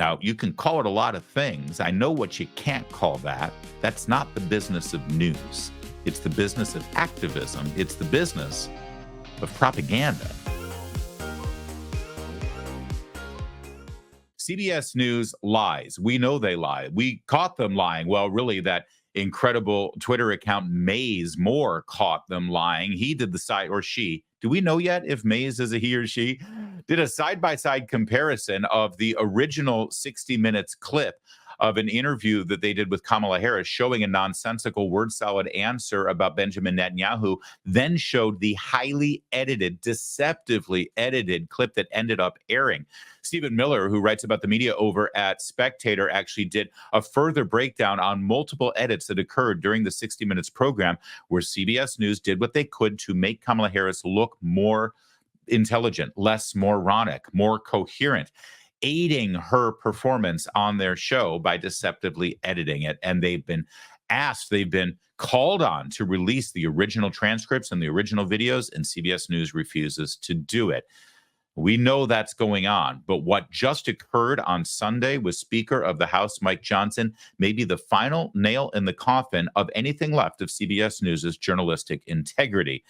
Now, you can call it a lot of things. I know what you can't call that. That's not the business of news. It's the business of activism. It's the business of propaganda. CBS News lies. We know they lie. We caught them lying. Well, really, that incredible Twitter account Maze Moore caught them lying. He did the side, or she. Do we know yet if Maze is a he or she? Did a side-by-side comparison of the original 60 Minutes clip of an interview that they did with Kamala Harris, showing a nonsensical word salad answer about Benjamin Netanyahu, then showed the highly edited, deceptively edited clip that ended up airing. Stephen Miller, who writes about the media over at Spectator, actually did a further breakdown on multiple edits that occurred during the 60 Minutes program, where CBS News did what they could to make Kamala Harris look more intelligent, less moronic, more coherent, aiding her performance on their show by deceptively editing it. And they've been called on to release the original transcripts and the original videos, and CBS News refuses to do it. We know that's going on, but what just occurred on Sunday with Speaker of the House Mike Johnson may be the final nail in the coffin of anything left of CBS News's journalistic integrity,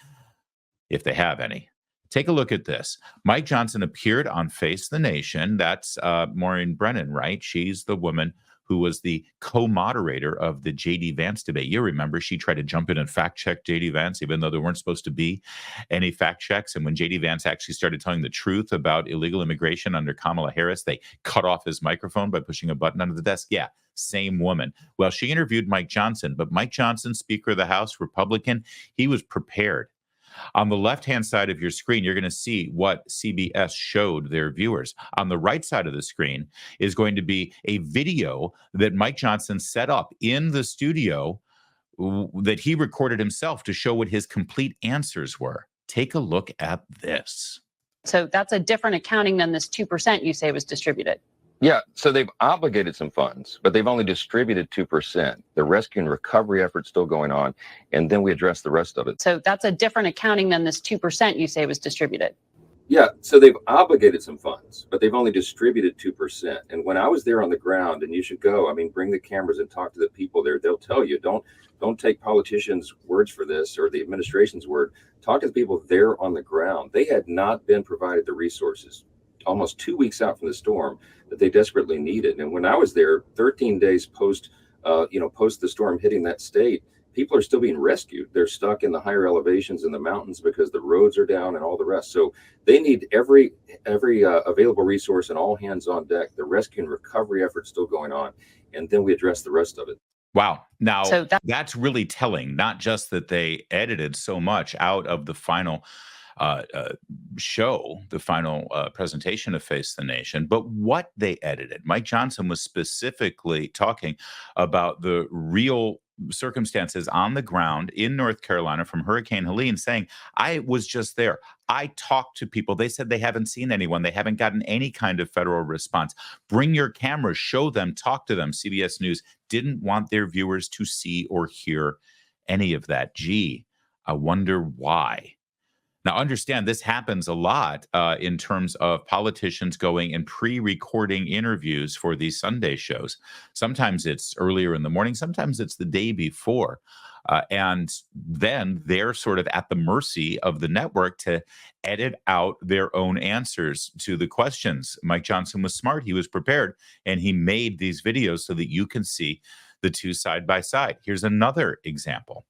if they have any. Take a look at this. Mike Johnson appeared on Face the Nation. That's Maureen Brennan, right? She's the woman who was the co-moderator of the J.D. Vance debate. You remember she tried to jump in and fact-check J.D. Vance, even though there weren't supposed to be any fact checks. And when J.D. Vance actually started telling the truth about illegal immigration under Kamala Harris, they cut off his microphone by pushing a button under the desk. Yeah, same woman. Well, she interviewed Mike Johnson, but Mike Johnson, Speaker of the House, Republican, he was prepared. On the left-hand side of your screen, you're going to see what CBS showed their viewers. On the right side of the screen is going to be a video that Mike Johnson set up in the studio that he recorded himself to show what his complete answers were. Take a look at this. So that's a different accounting than this 2% you say was distributed. Yeah, so they've obligated some funds, but they've only distributed 2%. The rescue and recovery effort's still going on, and then we address the rest of it. So that's a different accounting than this 2% you say was distributed. Yeah, so they've obligated some funds, but they've only distributed 2%. And when I was there on the ground, and you should go, I mean, bring the cameras and talk to the people there. They'll tell you, don't take politicians' words for this or the administration's word. Talk to the people there on the ground. They had not been provided the resources almost 2 weeks out from the storm that they desperately needed. And when I was there, 13 days post the storm hitting that state, people are still being rescued. They're stuck in the higher elevations in the mountains because the roads are down and all the rest. So they need every available resource and all hands on deck. The rescue and recovery effort's still going on, and then we address the rest of it. Wow. Now, so that's really telling, not just that they edited so much out of the final show, the final presentation of Face the Nation, but what they edited. Mike Johnson was specifically talking about the real circumstances on the ground in North Carolina from Hurricane Helene, saying, I was just there. I talked to people. They said they haven't seen anyone. They haven't gotten any kind of federal response. Bring your cameras, show them, talk to them. CBS News didn't want their viewers to see or hear any of that. Gee, I wonder why. Now, understand this happens a lot in terms of politicians going and pre-recording interviews for these Sunday shows. Sometimes it's earlier in the morning. Sometimes it's the day before. And then they're sort of at the mercy of the network to edit out their own answers to the questions. Mike Johnson was smart. He was prepared. And he made these videos so that you can see the two side by side. Here's another example.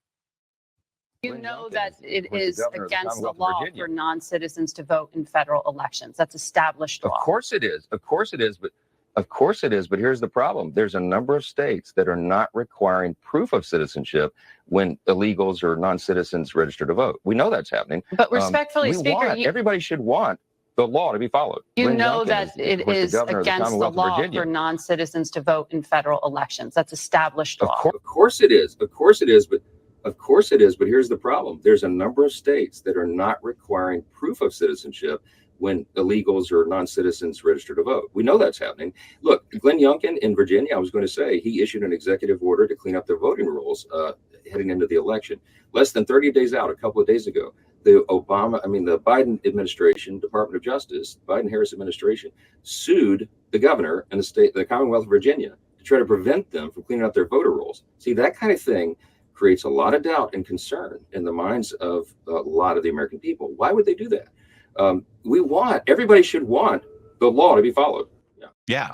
You know that it is against the law for non-citizens to vote in federal elections. That's established law. Of course it is. Of course it is. But here's the problem. There's a number of states that are not requiring proof of citizenship when illegals or non-citizens register to vote. We know that's happening. But respectfully, Speaker, everybody should want the law to be followed. You know that it is against the law for non-citizens to vote in federal elections. That's established law. Of course it is. Of course it is. But here's the problem. There's a number of states that are not requiring proof of citizenship when illegals or non-citizens register to vote. We know that's happening. Look, Glenn Youngkin in Virginia, I was going to say, he issued an executive order to clean up the voting rules heading into the election. Less than 30 days out, a couple of days ago, the Biden administration, Department of Justice, Biden-Harris administration sued the governor and the Commonwealth of Virginia to try to prevent them from cleaning out their voter rolls. See, that kind of thing creates a lot of doubt and concern in the minds of a lot of the American people. Why would they do that? Everybody should want the law to be followed. Yeah.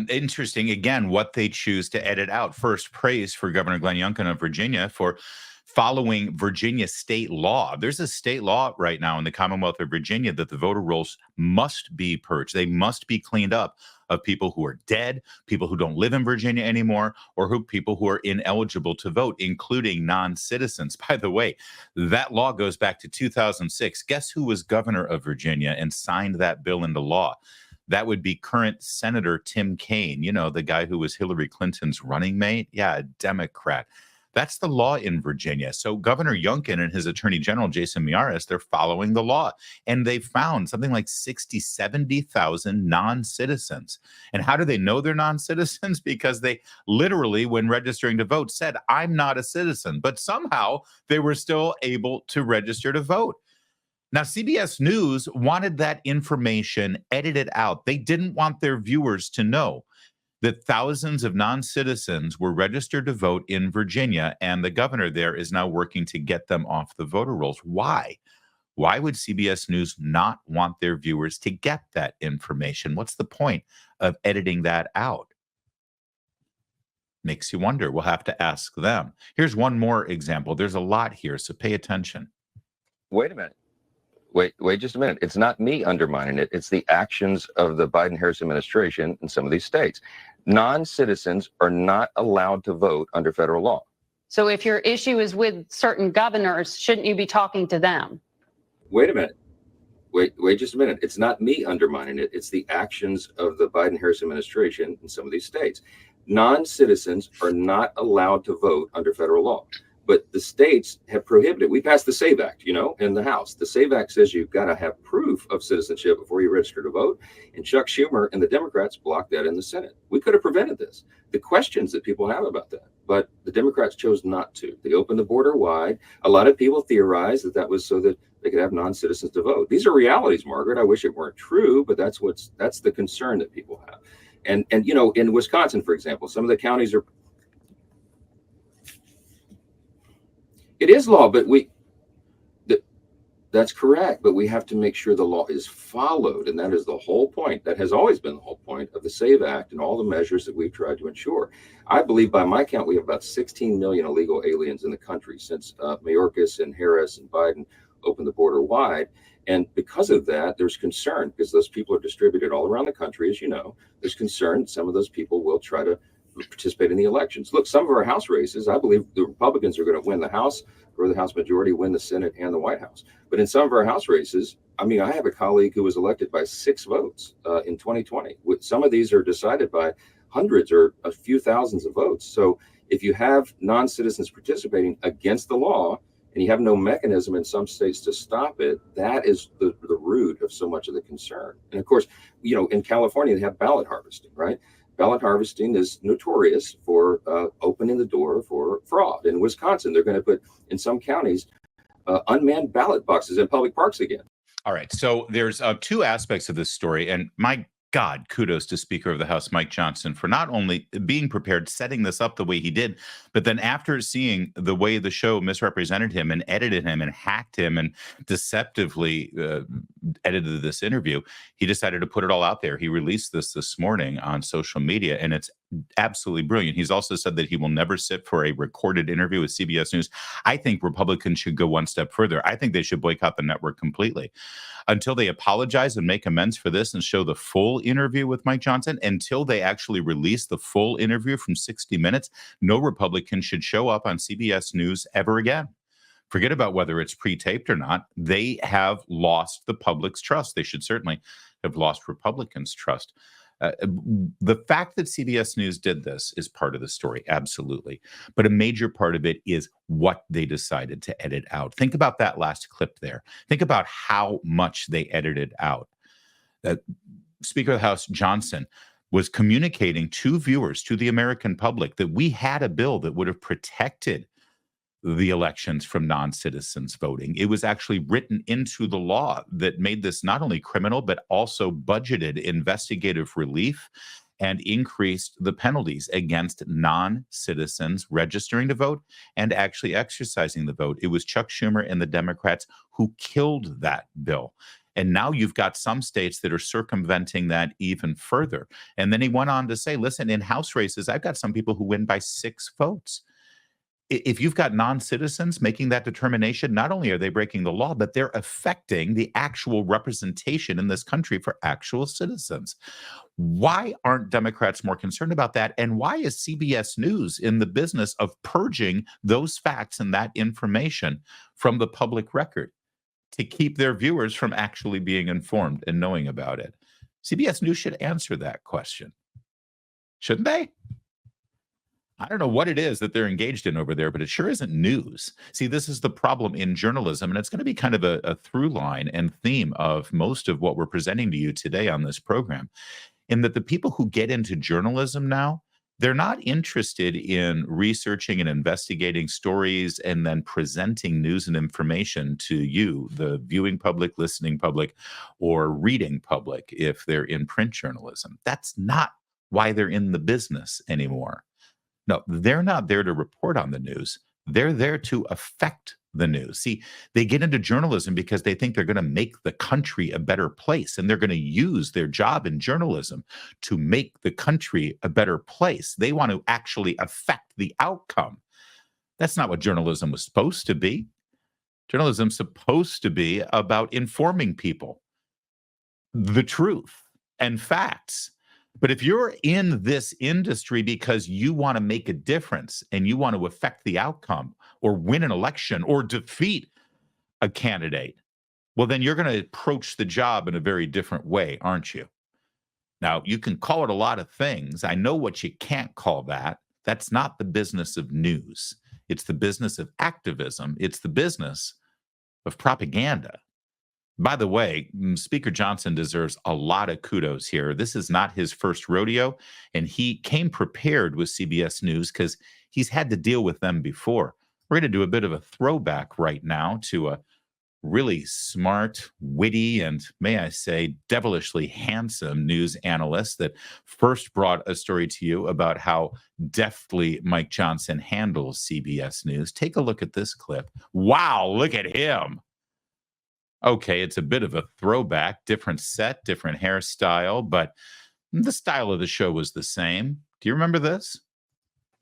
Interesting. Again, what they choose to edit out. First, praise for Governor Glenn Youngkin of Virginia for following Virginia state law. There's a state law right now in the Commonwealth of Virginia that the voter rolls must be purged. They must be cleaned up of people who are dead, people who don't live in Virginia anymore, or people who are ineligible to vote, including non-citizens. By the way, that law goes back to 2006. Guess who was governor of Virginia and signed that bill into law? That would be current Senator Tim Kaine, the guy who was Hillary Clinton's running mate. Yeah, a Democrat. That's the law in Virginia. So Governor Youngkin and his Attorney General, Jason Miyares, they're following the law. And they found something like 60, 70,000 non-citizens. And how do they know they're non-citizens? Because they literally, when registering to vote, said, I'm not a citizen. But somehow they were still able to register to vote. Now, CBS News wanted that information edited out. They didn't want their viewers to know that thousands of non-citizens were registered to vote in Virginia, and the governor there is now working to get them off the voter rolls. Why? Why would CBS News not want their viewers to get that information? What's the point of editing that out? Makes you wonder. We'll have to ask them. Here's one more example. There's a lot here, so pay attention. Wait a minute. Wait just a minute. It's not me undermining it. It's the actions of the Biden-Harris administration in some of these states. Non-citizens are not allowed to vote under federal law. So if your issue is with certain governors, shouldn't you be talking to them? Wait a minute. Wait just a minute. It's not me undermining it. It's the actions of the Biden-Harris administration in some of these states. Non-citizens are not allowed to vote under federal law. But the states have prohibited. We passed the SAVE Act, in the House. The SAVE Act says you've got to have proof of citizenship before you register to vote. And Chuck Schumer and the Democrats blocked that in the Senate. We could have prevented this. The questions that people have about that, but the Democrats chose not to. They opened the border wide. A lot of people theorize that was so that they could have non-citizens to vote. These are realities, Margaret. I wish it weren't true, but that's the concern that people have. And in Wisconsin, for example, some of the counties are. It is law, but that's correct. But we have to make sure the law is followed. And that is the whole point. That has always been the whole point of the SAVE Act and all the measures that we've tried to ensure. I believe by my count, we have about 16 million illegal aliens in the country since Mayorkas and Harris and Biden opened the border wide. And because of that, there's concern because those people are distributed all around the country. As you know, there's concern some of those people will try to participate in the elections. Look, some of our House races, I believe the Republicans are going to win the House, or the House majority, win the Senate and the White House. But in some of our House races, I have a colleague who was elected by 6 votes in 2020. Some of these are decided by hundreds or a few thousands of votes. So if you have non-citizens participating against the law and you have no mechanism in some states to stop it, that is the root of so much of the concern. And of course, in California, they have ballot harvesting, right? Ballot harvesting is notorious for opening the door for fraud. In Wisconsin, they're going to put, in some counties, unmanned ballot boxes in public parks again. All right. So there's 2 aspects of this story. And my God, kudos to Speaker of the House, Mike Johnson, for not only being prepared, setting this up the way he did, but then after seeing the way the show misrepresented him and edited him and hacked him and deceptively edited this interview, he decided to put it all out there. He released this morning on social media, and it's absolutely brilliant. He's also said that he will never sit for a recorded interview with CBS News. I think Republicans should go one step further. I think they should boycott the network completely until they apologize and make amends for this and show the full interview with Mike Johnson. Until they actually release the full interview from 60 Minutes, no Republican should show up on CBS News ever again. Forget about whether it's pre-taped or not. They have lost the public's trust. They should certainly have lost Republicans' trust. The fact that CBS News did this is part of the story, absolutely. But a major part of it is what they decided to edit out. Think about that last clip there. Think about how much they edited out. Speaker of the House Johnson was communicating to viewers, to the American public, that we had a bill that would have protected the elections from non-citizens voting. It was actually written into the law that made this not only criminal, but also budgeted investigative relief and increased the penalties against non-citizens registering to vote and actually exercising the vote. It was Chuck Schumer and the Democrats who killed that bill. And now you've got some states that are circumventing that even further. And then he went on to say, listen, in House races, I've got some people who win by 6 votes. If you've got non-citizens making that determination, not only are they breaking the law, but they're affecting the actual representation in this country for actual citizens. Why aren't Democrats more concerned about that? And why is CBS News in the business of purging those facts and that information from the public record to keep their viewers from actually being informed and knowing about it? CBS News should answer that question. Shouldn't they? I don't know what it is that they're engaged in over there, but it sure isn't news. See, this is the problem in journalism, and it's going to be kind of a through line and theme of most of what we're presenting to you today on this program, in that the people who get into journalism now, they're not interested in researching and investigating stories and then presenting news and information to you, the viewing public, listening public, or reading public if they're in print journalism. That's not why they're in the business anymore. No, they're not there to report on the news. They're there to affect the news. See, they get into journalism because they think they're going to make the country a better place, and they're going to use their job in journalism to make the country a better place. They want to actually affect the outcome. That's not what journalism was supposed to be. Journalism's supposed to be about informing people the truth and facts. But if you're in this industry because you want to make a difference and you want to affect the outcome or win an election or defeat a candidate, well, then you're going to approach the job in a very different way, aren't you? Now, you can call it a lot of things. I know what you can't call that. That's not the business of news. It's the business of activism. It's the business of propaganda. By the way, Speaker Johnson deserves a lot of kudos here. This is not his first rodeo, and he came prepared with CBS News because he's had to deal with them before. We're going to do a bit of a throwback right now to a really smart, witty, and may I say, devilishly handsome news analyst that first brought a story to you about how deftly Mike Johnson handles CBS News. Take a look at this clip. Wow, look at him. Okay, it's a bit of a throwback, different set, different hairstyle, but the style of the show was the same. Do you remember this?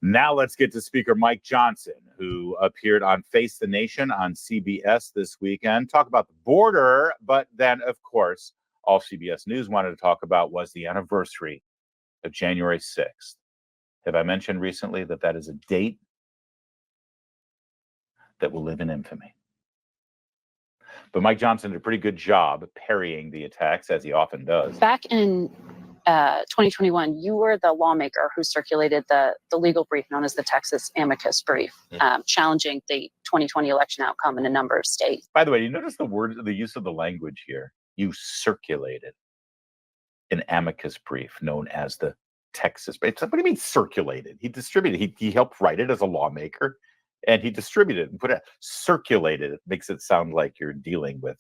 Now let's get to Speaker Mike Johnson, who appeared on Face the Nation on CBS this weekend. Talk about the border, but then, of course, all CBS News wanted to talk about was the anniversary of January 6th. Have I mentioned recently that that is a date that will live in infamy? But Mike Johnson did a pretty good job parrying the attacks, as he often does. Back in 2021, you were the lawmaker who circulated the legal brief known as the Texas amicus brief, challenging the 2020 election outcome in a number of states. By the way, you notice the use of the language here. You circulated an amicus brief known as the Texas. What do you mean circulated? He distributed. He helped write it as a lawmaker. And he distributed and put it, circulated. It makes it sound like you're dealing with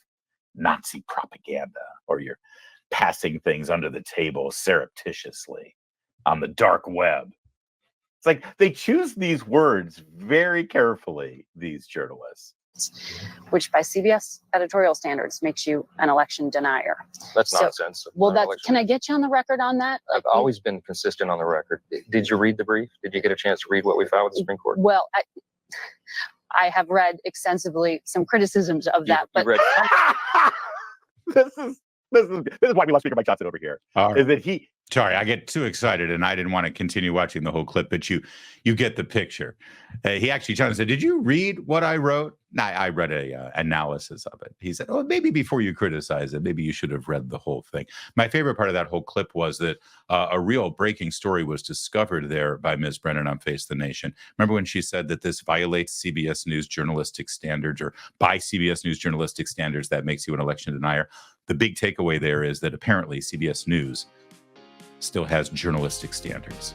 Nazi propaganda or you're passing things under the table surreptitiously on the dark web. It's like they choose these words very carefully, these journalists. Which by CBS editorial standards makes you an election denier. That's nonsense. Well, can I get you on the record on that? I've always been consistent on the record. Did you read the brief? Did you get a chance to read what we filed with the Supreme Court? Well, I have read extensively some criticisms of that, but this is why we love Speaker Mike Johnson over here. Right. Is that he? Sorry, I get too excited and I didn't want to continue watching the whole clip, but you get the picture. He actually, John said, "Did you read what I wrote?" No, I read a analysis of it. He said, "Oh, maybe before you criticize it, maybe you should have read the whole thing." My favorite part of that whole clip was that a real breaking story was discovered there by Ms. Brennan on Face the Nation. Remember when she said that this violates CBS News journalistic standards, or by CBS News journalistic standards, that makes you an election denier? The big takeaway there is that apparently CBS News still has journalistic standards.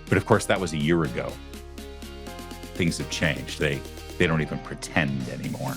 But of course, that was a year ago. Things have changed. They They don't even pretend anymore.